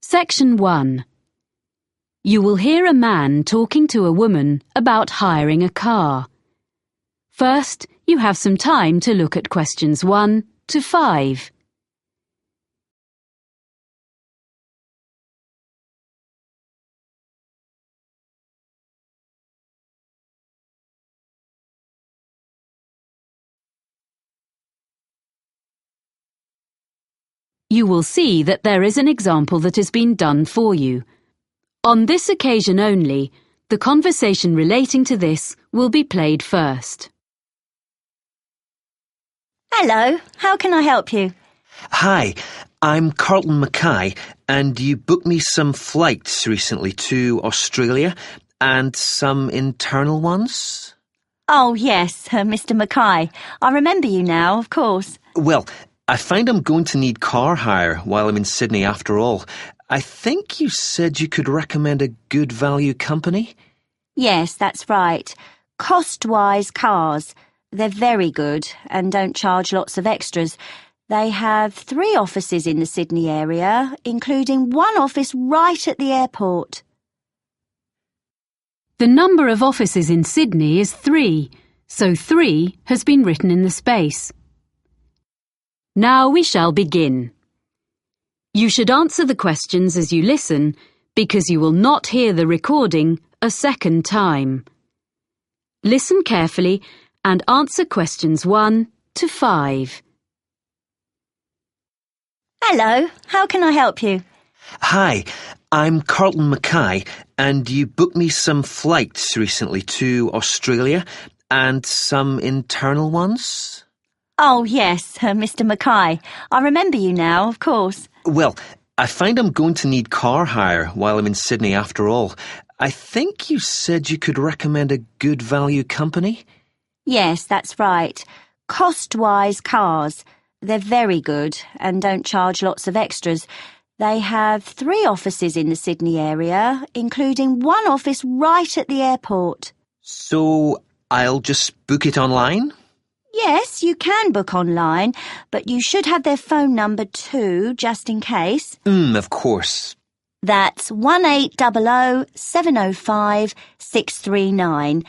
Section 1. You will hear a man talking to a woman about hiring a car. First, you have some time to look at questions 1 to 5. You will see that there is an example that has been done for you. On this occasion only, the conversation relating to this will be played first. Hello, how can I help you? Hi, I'm Carlton Mackay, and you booked me some flights recently to Australia and some internal ones? Oh, yes, Mr. Mackay. I remember you now, of course. Well, I find I'm going to need car hire while I'm in Sydney after all. I think you said you could recommend a good value company? Yes, that's right. Cost-wise cars. They're very good and don't charge lots of extras. They have 3 offices in the Sydney area, including one office right at the airport. The number of offices in Sydney is 3, so 3 has been written in the space. Now we shall begin. You should answer the questions as you listen, because you will not hear the recording a second time. Listen carefully and answer questions 1 to 5. Hello, how can I help you? Hi, I'm Carlton Mackay, and you booked me some flights recently to Australia and some internal ones? Oh, yes, Mr. Mackay. I remember you now, of course. Well, I find I'm going to need car hire while I'm in Sydney after all. I think you said you could recommend a good value company? Yes, that's right. Cost-wise cars. They're very good and don't charge lots of extras. They have 3 offices in the Sydney area, including one office right at the airport. So I'll just book it online? Yes, you can book online, but you should have their phone number too, just in case. Of course. That's 1800 705 639.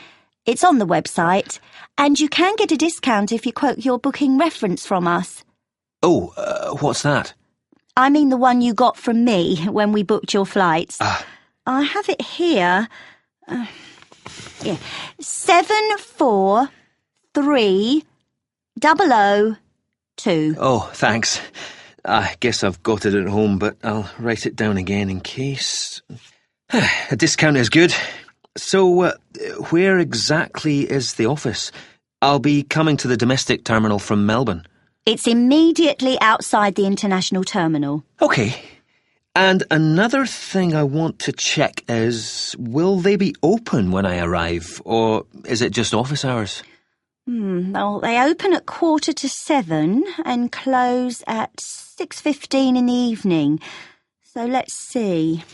It's on the website, and you can get a discount if you quote your booking reference from us. Oh, what's that? I mean the one you got from me when we booked your flights. I have it here. 743002. Oh, thanks. I guess I've got it at home, but I'll write it down again in case. A discount is good. So, where exactly is the office? I'll be coming to the domestic terminal from Melbourne. It's immediately outside the international terminal. OK. And another thing I want to check is, will they be open when I arrive, or is it just office hours? Well, they open at 7:15 and close at 6:15 in the evening. So let's see.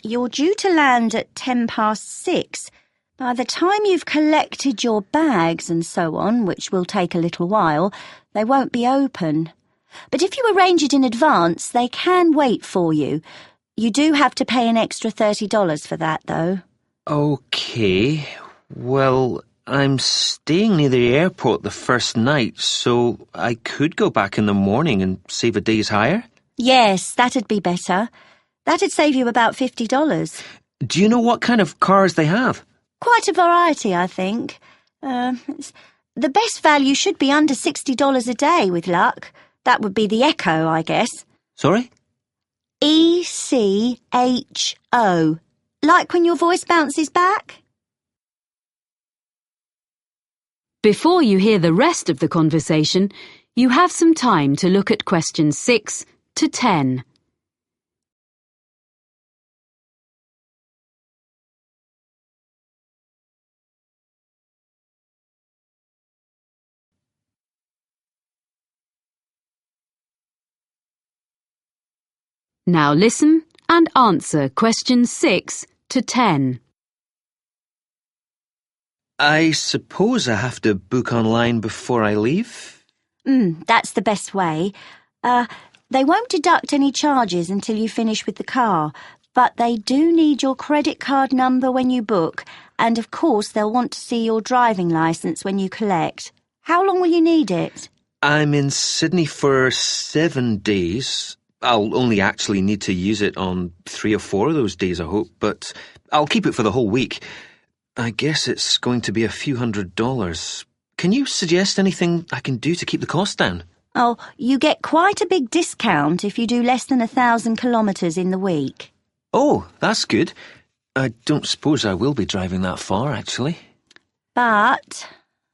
You're due to land at 6:10. By the time you've collected your bags and so on, which will take a little while, they won't be open. But if you arrange it in advance, they can wait for you. You do have to pay an extra $30 for that, though. OK. Well, I'm staying near the airport the first night, so I could go back in the morning and save a day's hire? Yes, that'd be better. That'd save you about $50. Do you know what kind of cars they have? Quite a variety, I think. The best value should be under $60 a day, with luck. That would be the Echo, I guess. Sorry? ECHO. Like when your voice bounces back? Before you hear the rest of the conversation, you have some time to look at questions 6 to 10. Now listen and answer questions 6 to 10. I suppose I have to book online before I leave? That's the best way. They won't deduct any charges until you finish with the car, but they do need your credit card number when you book, and of course they'll want to see your driving licence when you collect. How long will you need it? I'm in Sydney for 7 days. I'll only actually need to use it on 3 or 4 of those days, I hope, but I'll keep it for the whole week. I guess it's going to be a few $100s. Can you suggest anything I can do to keep the cost down? Oh, you get quite a big discount if you do less than 1,000 kilometres in the week. Oh, that's good. I don't suppose I will be driving that far, actually. But,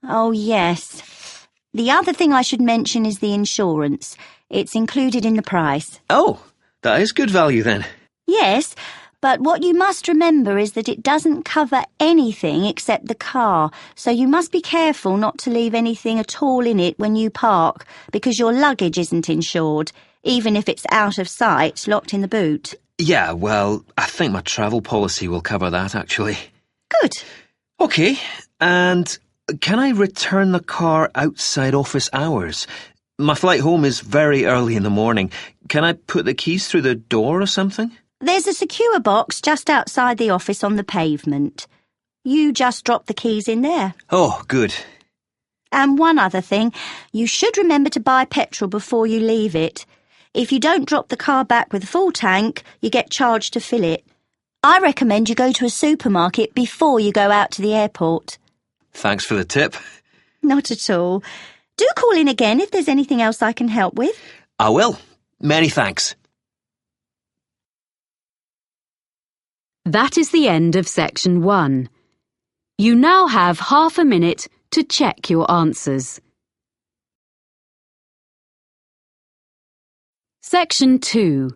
oh yes, the other thing I should mention is the insurance. It's included in the price. Oh, that is good value then. Yes, but what you must remember is that it doesn't cover anything except the car, so you must be careful not to leave anything at all in it when you park, because your luggage isn't insured, even if it's out of sight, locked in the boot. Yeah, well, I think my travel policy will cover that, actually. Good. OK, and can I return the car outside office hours? My flight home is very early in the morning. Can I put the keys through the door or something? There's a secure box just outside the office on the pavement. You just drop the keys in there. Oh, good. And one other thing, you should remember to buy petrol before you leave it. If you don't drop the car back with a full tank, you get charged to fill it. I recommend you go to a supermarket before you go out to the airport. Thanks for the tip. Not at all. Do call in again if there's anything else I can help with. I will. Many thanks. That is the end of section 1. You now have half a minute to check your answers. Section 2.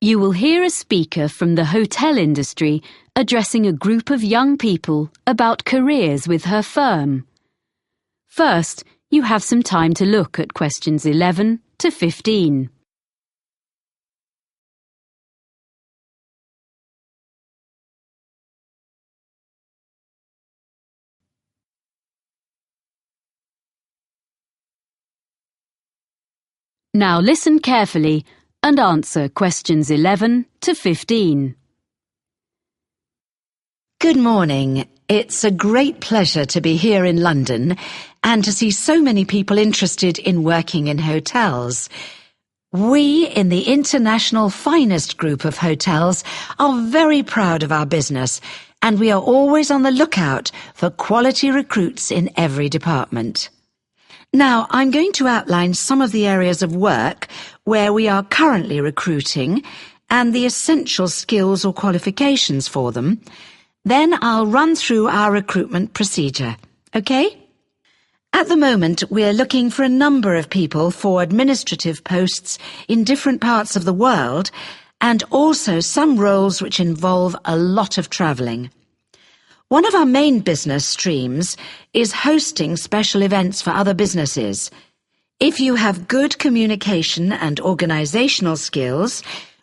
You will hear a speaker from the hotel industry addressing a group of young people about careers with her firm. First, you have some time to look at questions 11 to 15. Now listen carefully and answer questions 11 to 15. Good morning. It's a great pleasure to be here in London and to see so many people interested in working in hotels. We, in the international finest group of hotels, are very proud of our business, and we are always on the lookout for quality recruits in every department. Now, I'm going to outline some of the areas of work where we are currently recruiting and the essential skills or qualifications for them. Then I'll run through our recruitment procedure, okay? At the moment, we're looking for a number of people for administrative posts in different parts of the world and also some roles which involve a lot of travelling. One of our main business streams is hosting special events for other businesses. If you have good communication and organisational skills,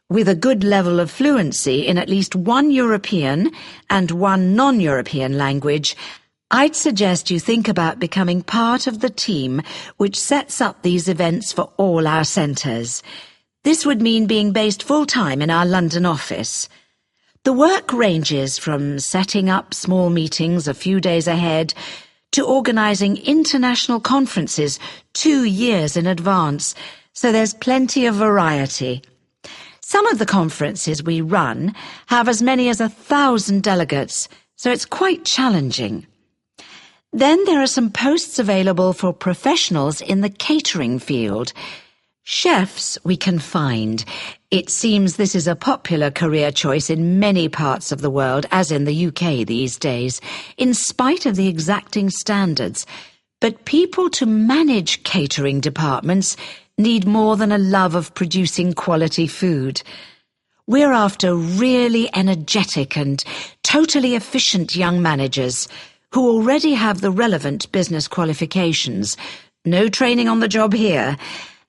with a good level of fluency in at least one European and one non-European language, I'd suggest you think about becoming part of the team which sets up these events for all our centres. This would mean being based full-time in our London office. The work ranges from setting up small meetings a few days ahead to organising international conferences 2 years in advance, so there's plenty of variety. Some of the conferences we run have as many as 1,000 delegates, so it's quite challenging. Then there are some posts available for professionals in the catering field. Chefs we can find. It seems this is a popular career choice in many parts of the world, as in the UK these days, in spite of the exacting standards. But people to manage catering departments need more than a love of producing quality food. We're after really energetic and totally efficient young managers who already have the relevant business qualifications, no training on the job here,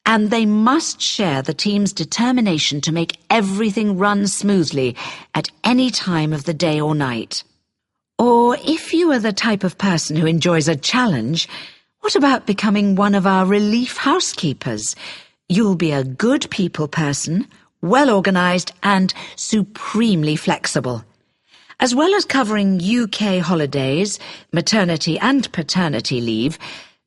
and they must share the team's determination to make everything run smoothly at any time of the day or night. Or if you are the type of person who enjoys a challenge, what about becoming one of our relief housekeepers? You'll be a good people person, well-organised and supremely flexible. As well as covering UK holidays, maternity and paternity leave,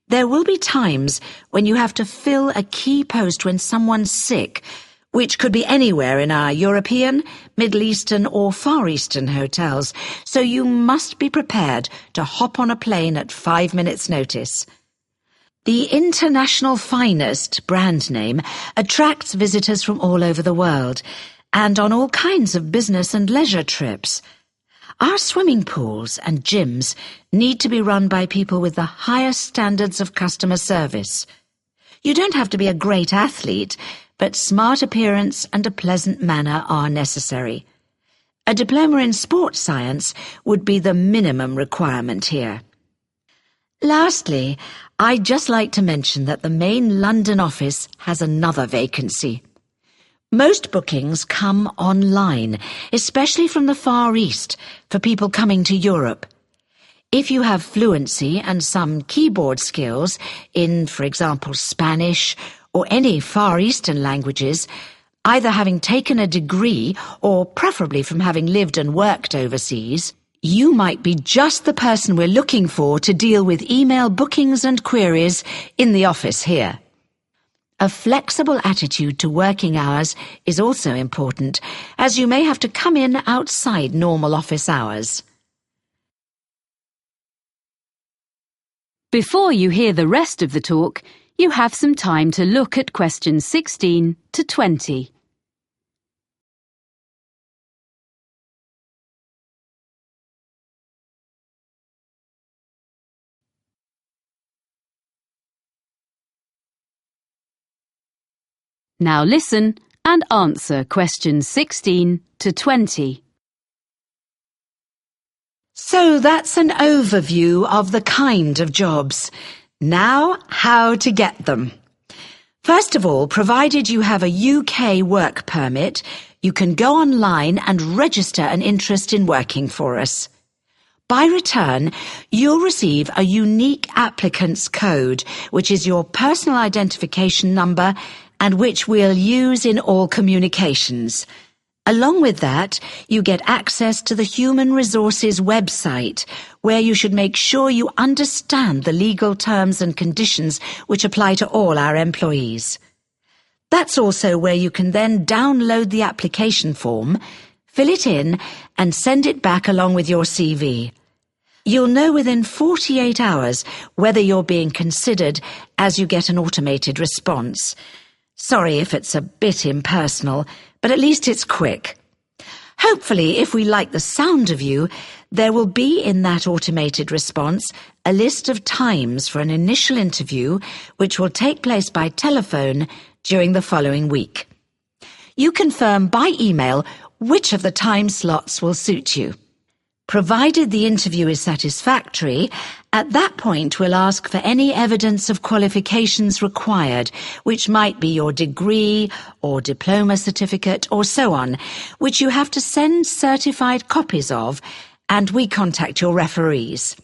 there will be times when you have to fill a key post when someone's sick, which could be anywhere in our European, Middle Eastern or Far Eastern hotels, so you must be prepared to hop on a plane at 5 minutes' notice. The International Finest brand name attracts visitors from all over the world and on all kinds of business and leisure trips. Our swimming pools and gyms need to be run by people with the highest standards of customer service. You don't have to be a great athlete, but smart appearance and a pleasant manner are necessary. A diploma in sports science would be the minimum requirement here. Lastly, I'd just like to mention that the main London office has another vacancy. Most bookings come online, especially from the Far East, for people coming to Europe. If you have fluency and some keyboard skills in, for example, Spanish or any Far Eastern languages, either having taken a degree or preferably from having lived and worked overseas, you might be just the person we're looking for to deal with email bookings and queries in the office here. A flexible attitude to working hours is also important, as you may have to come in outside normal office hours. Before you hear the rest of the talk, you have some time to look at questions 16 to 20. Now listen and answer questions 16 to 20. So that's an overview of the kind of jobs. Now, how to get them. First of all, provided you have a UK work permit, you can go online and register an interest in working for us. By return, you'll receive a unique applicant's code, which is your personal identification number and which we'll use in all communications. Along with that, you get access to the Human Resources website, where you should make sure you understand the legal terms and conditions which apply to all our employees. That's also where you can then download the application form, fill it in, and send it back along with your CV. You'll know within 48 hours whether you're being considered as you get an automated response. Sorry if it's a bit impersonal, but at least it's quick. Hopefully, if we like the sound of you, there will be in that automated response a list of times for an initial interview which will take place by telephone during the following week. You confirm by email which of the time slots will suit you. Provided the interview is satisfactory, at that point we'll ask for any evidence of qualifications required, which might be your degree or diploma certificate or so on, which you have to send certified copies of, and we contact your referees.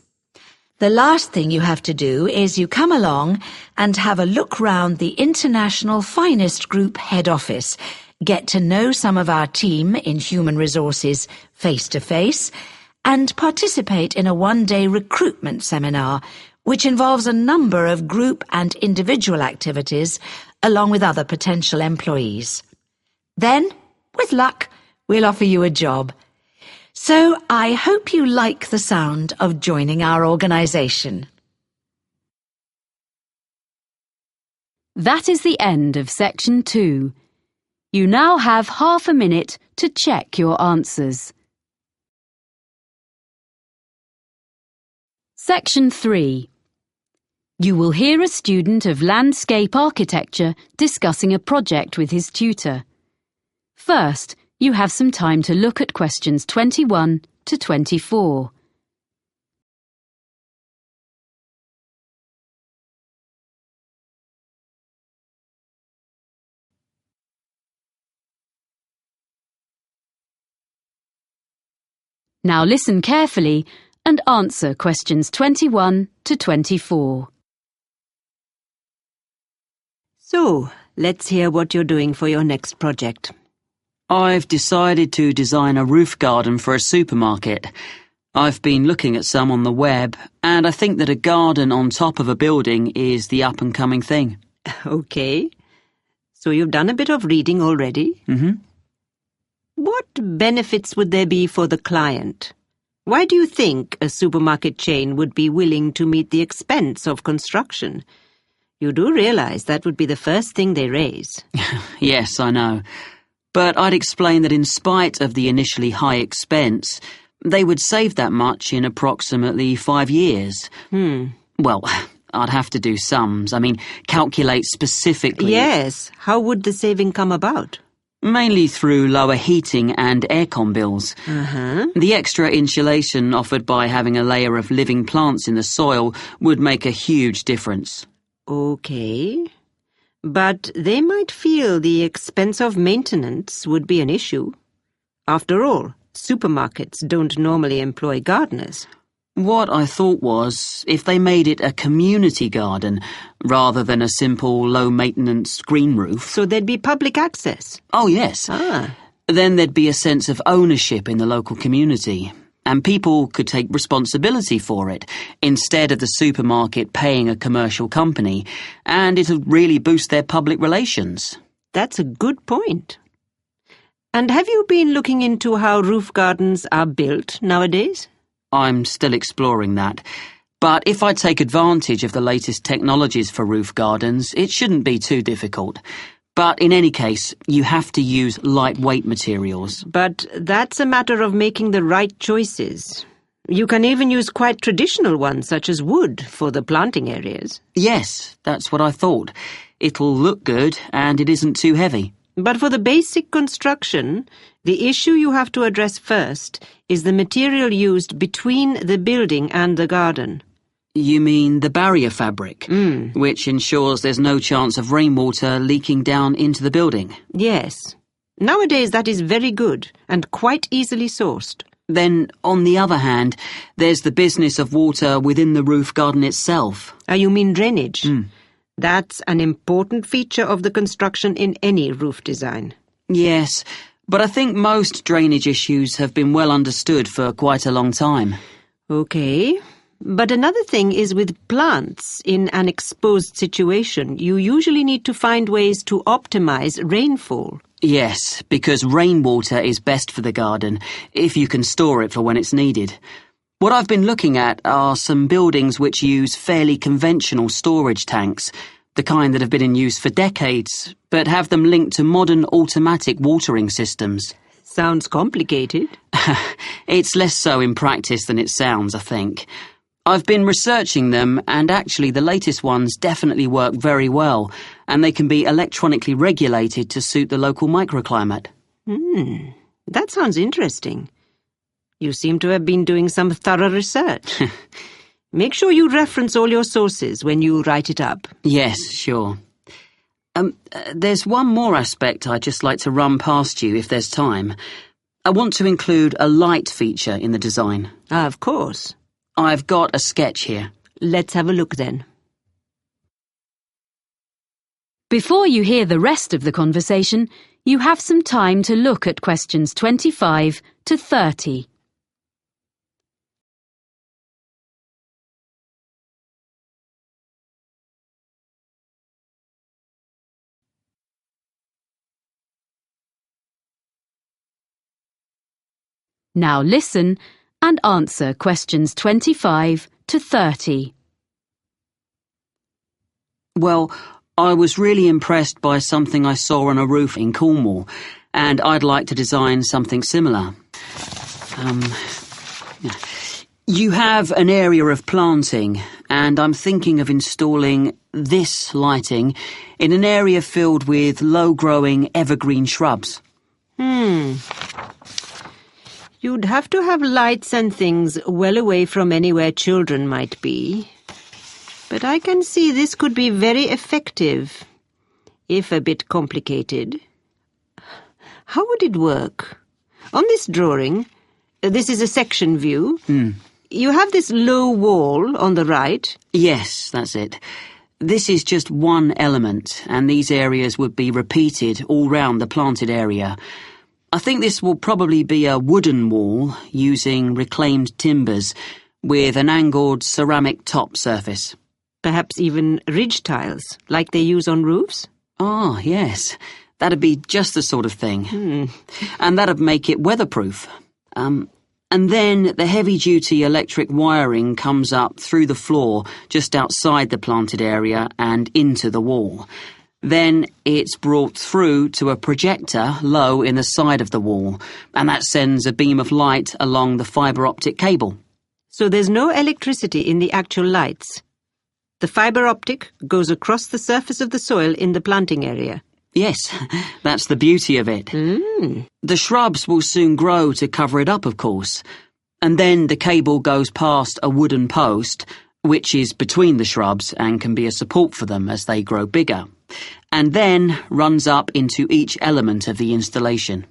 The last thing you have to do is you come along and have a look round the International Finest Group head office, get to know some of our team in human resources face-to-face, and participate in a one-day recruitment seminar, which involves a number of group and individual activities, along with other potential employees. Then, with luck, we'll offer you a job. So I hope you like the sound of joining our organisation. That is the end of section 2. You now have half a minute to check your answers. Section 3. You will hear a student of landscape architecture discussing a project with his tutor. First, you have some time to look at questions 21 to 24. Now listen carefully and answer questions 21 to 24. So, let's hear what you're doing for your next project. I've decided to design a roof garden for a supermarket. I've been looking at some on the web, and I think that a garden on top of a building is the up-and-coming thing. Okay. So you've done a bit of reading already? Mm-hmm. What benefits would there be for the client? Why do you think a supermarket chain would be willing to meet the expense of construction? You do realize that would be the first thing they raise. Yes, I know. But I'd explain that in spite of the initially high expense, they would save that much in approximately 5 years. Well, I'd have to do sums. Calculate specifically. Yes. How would the saving come about? Mainly through lower heating and aircon bills. The extra insulation offered by having a layer of living plants in the soil would make a huge difference. Okay. But they might feel the expense of maintenance would be an issue. After all, supermarkets don't normally employ gardeners. What I thought was, if they made it a community garden, rather than a simple low-maintenance green roof... So there'd be public access? Oh, yes. Then there'd be a sense of ownership in the local community, and people could take responsibility for it, instead of the supermarket paying a commercial company, and it'd really boost their public relations. That's a good point. And have you been looking into how roof gardens are built nowadays? I'm still exploring that. But if I take advantage of the latest technologies for roof gardens, it shouldn't be too difficult. But in any case, you have to use lightweight materials. But that's a matter of making the right choices. You can even use quite traditional ones, such as wood, for the planting areas. Yes, that's what I thought. It'll look good, and it isn't too heavy. But for the basic construction, the issue you have to address first is the material used between the building and the garden. You mean the barrier fabric, which ensures there's no chance of rainwater leaking down into the building? Yes. Nowadays that is very good and quite easily sourced. Then, on the other hand, there's the business of water within the roof garden itself. You mean drainage? That's an important feature of the construction in any roof design. Yes, but I think most drainage issues have been well understood for quite a long time. Okay. But another thing is with plants in an exposed situation, you usually need to find ways to optimize rainfall. Yes, because rainwater is best for the garden, if you can store it for when it's needed. What I've been looking at are some buildings which use fairly conventional storage tanks, the kind that have been in use for decades, but have them linked to modern automatic watering systems. Sounds complicated. It's less so in practice than it sounds, I think. I've been researching them, and actually the latest ones definitely work very well, and they can be electronically regulated to suit the local microclimate. That sounds interesting. You seem to have been doing some thorough research. Make sure you reference all your sources when you write it up. Yes, sure. There's one more aspect I'd just like to run past you if there's time. I want to include a light feature in the design. Of course. I've got a sketch here. Let's have a look then. Before you hear the rest of the conversation, you have some time to look at questions 25 to 30. Now listen and answer questions 25 to 30. Well, I was really impressed by something I saw on a roof in Cornwall, and I'd like to design something similar. You have an area of planting, and I'm thinking of installing this lighting in an area filled with low-growing evergreen shrubs. You'd have to have lights and things well away from anywhere children might be. But I can see this could be very effective, if a bit complicated. How would it work? On this drawing, this is a section view. You have this low wall on the right. Yes, that's it. This is just one element, and these areas would be repeated all round the planted area. I think this will probably be a wooden wall using reclaimed timbers with an angled ceramic top surface. Perhaps even ridge tiles, like they use on roofs? Ah, yes. That'd be just the sort of thing. And that'd make it weatherproof. And then the heavy-duty electric wiring comes up through the floor just outside the planted area and into the wall. Then it's brought through to a projector low in the side of the wall, and that sends a beam of light along the fibre optic cable. So there's no electricity in the actual lights. The fibre optic goes across the surface of the soil in the planting area. Yes, that's the beauty of it. The shrubs will soon grow to cover it up, of course. And then the cable goes past a wooden post, which is between the shrubs and can be a support for them as they grow bigger, and then runs up into each element of the installation.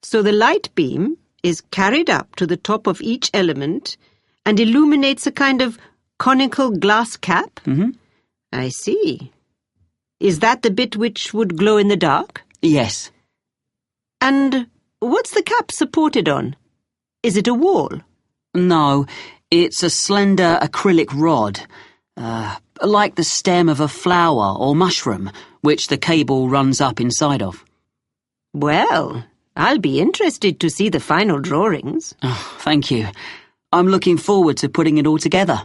So the light beam is carried up to the top of each element and illuminates a kind of conical glass cap? I see. Is that the bit which would glow in the dark? Yes. And what's the cap supported on? Is it a wall? No, it's a slender acrylic rod, like the stem of a flower or mushroom, which the cable runs up inside of. Well, I'll be interested to see the final drawings. Oh, thank you. I'm looking forward to putting it all together.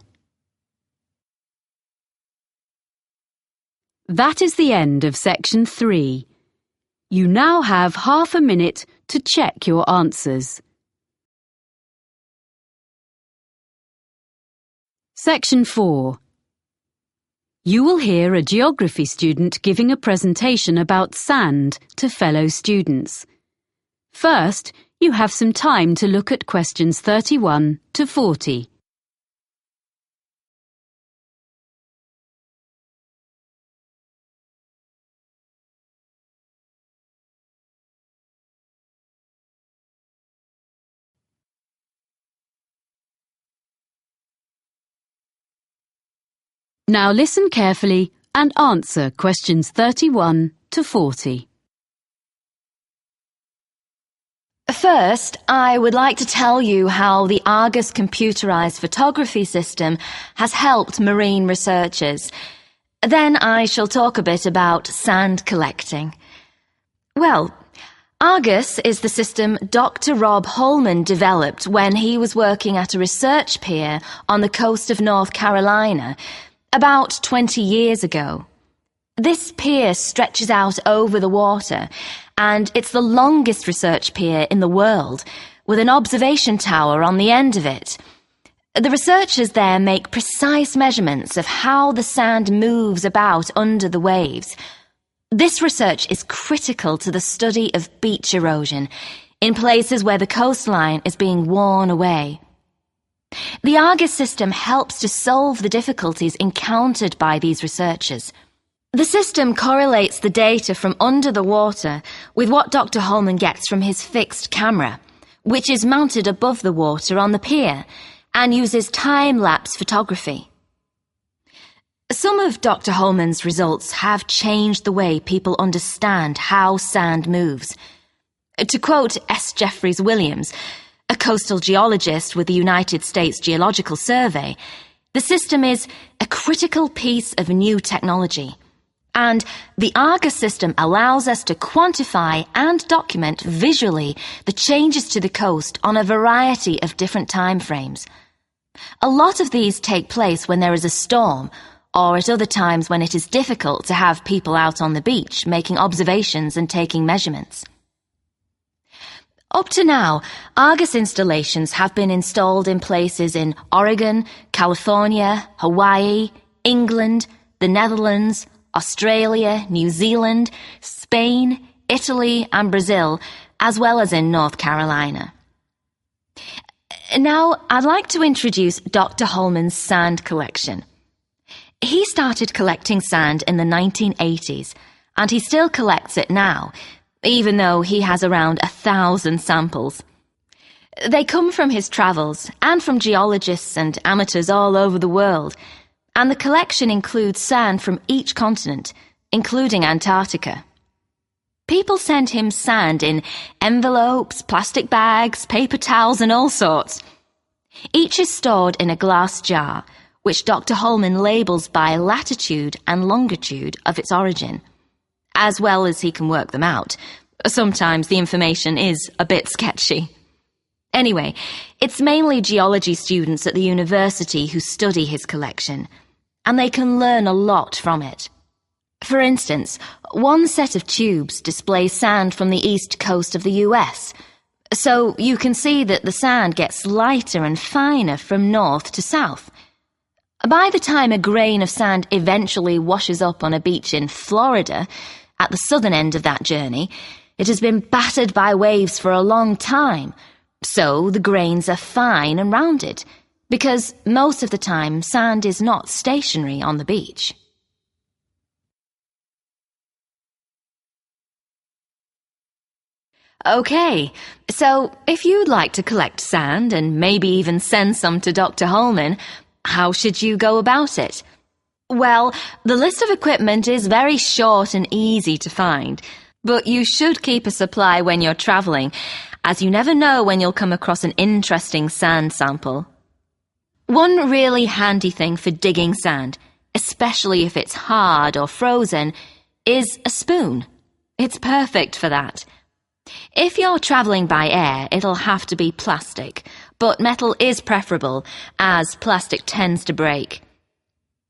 That is the end of section 3. You now have half a minute to check your answers. Section 4. You will hear a geography student giving a presentation about sand to fellow students. First, you have some time to look at questions 31 to 40. Now listen carefully and answer questions 31 to 40. First, I would like to tell you how the Argus computerized photography system has helped marine researchers. Then I shall talk a bit about sand collecting. Well, Argus is the system Dr. Rob Holman developed when he was working at a research pier on the coast of North Carolina about 20 years ago. This pier stretches out over the water, and it's the longest research pier in the world, with an observation tower on the end of it. The researchers there make precise measurements of how the sand moves about under the waves. This research is critical to the study of beach erosion in places where the coastline is being worn away. The Argus system helps to solve the difficulties encountered by these researchers. The system correlates the data from under the water with what Dr. Holman gets from his fixed camera, which is mounted above the water on the pier and uses time-lapse photography. Some of Dr. Holman's results have changed the way people understand how sand moves. To quote S. Jeffries Williams, a coastal geologist with the United States Geological Survey, the system is a critical piece of new technology, and the Argus system allows us to quantify and document visually the changes to the coast on a variety of different time frames. A lot of these take place when there is a storm, or at other times when it is difficult to have people out on the beach making observations and taking measurements. Up to now, Argus installations have been installed in places in Oregon, California, Hawaii, England, the Netherlands, Australia, New Zealand, Spain, Italy and Brazil, as well as in North Carolina. Now, I'd like to introduce Dr. Holman's sand collection. He started collecting sand in the 1980s, and he still collects it now, even though he has around 1,000 samples. They come from his travels and from geologists and amateurs all over the world, and the collection includes sand from each continent, including Antarctica. People send him sand in envelopes, plastic bags, paper towels and all sorts. Each is stored in a glass jar, which Dr. Holman labels by latitude and longitude of its origin, as well as he can work them out. Sometimes the information is a bit sketchy. Anyway, it's mainly geology students at the university who study his collection, and they can learn a lot from it. For instance, one set of tubes displays sand from the east coast of the US, so you can see that the sand gets lighter and finer from north to south. By the time a grain of sand eventually washes up on a beach in Florida, at the southern end of that journey, it has been battered by waves for a long time, so the grains are fine and rounded, because most of the time sand is not stationary on the beach. Okay, so if you'd like to collect sand and maybe even send some to Dr. Holman, how should you go about it? Well, the list of equipment is very short and easy to find, but you should keep a supply when you're travelling, as you never know when you'll come across an interesting sand sample. One really handy thing for digging sand, especially if it's hard or frozen, is a spoon. It's perfect for that. If you're travelling by air, it'll have to be plastic, but metal is preferable, as plastic tends to break.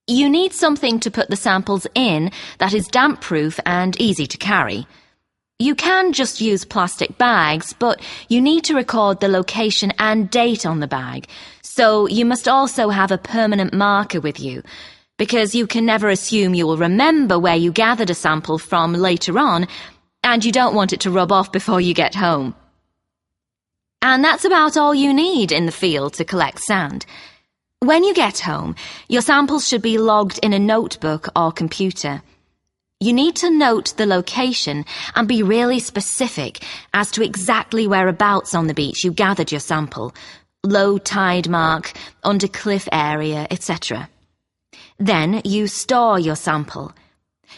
You need something to put the samples in that is damp-proof and easy to carry. You can just use plastic bags, but you need to record the location and date on the bag, so you must also have a permanent marker with you, because you can never assume you will remember where you gathered a sample from later on, and you don't want it to rub off before you get home. And that's about all you need in the field to collect sand. When you get home, your samples should be logged in a notebook or computer. You need to note the location and be really specific as to exactly whereabouts on the beach you gathered your sample, low tide mark, under cliff area, etc. Then you store your sample.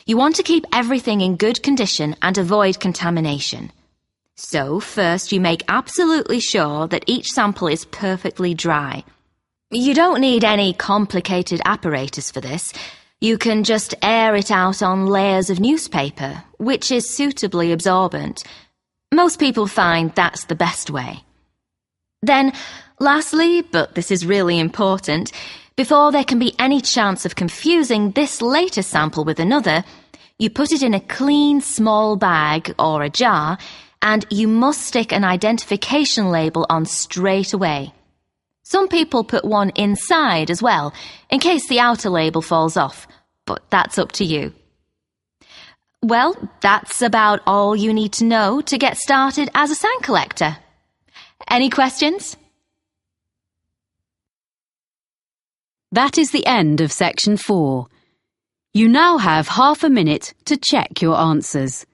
You want to keep everything in good condition and avoid contamination. So first you make absolutely sure that each sample is perfectly dry. You don't need any complicated apparatus for this. You can just air it out on layers of newspaper, which is suitably absorbent. Most people find that's the best way. Then, lastly, but this is really important, before there can be any chance of confusing this latest sample with another, you put it in a clean small bag or a jar, and you must stick an identification label on straight away. Some people put one inside as well, in case the outer label falls off, but that's up to you. Well, that's about all you need to know to get started as a sand collector. Any questions? That is the end of section 4. You now have half a minute to check your answers.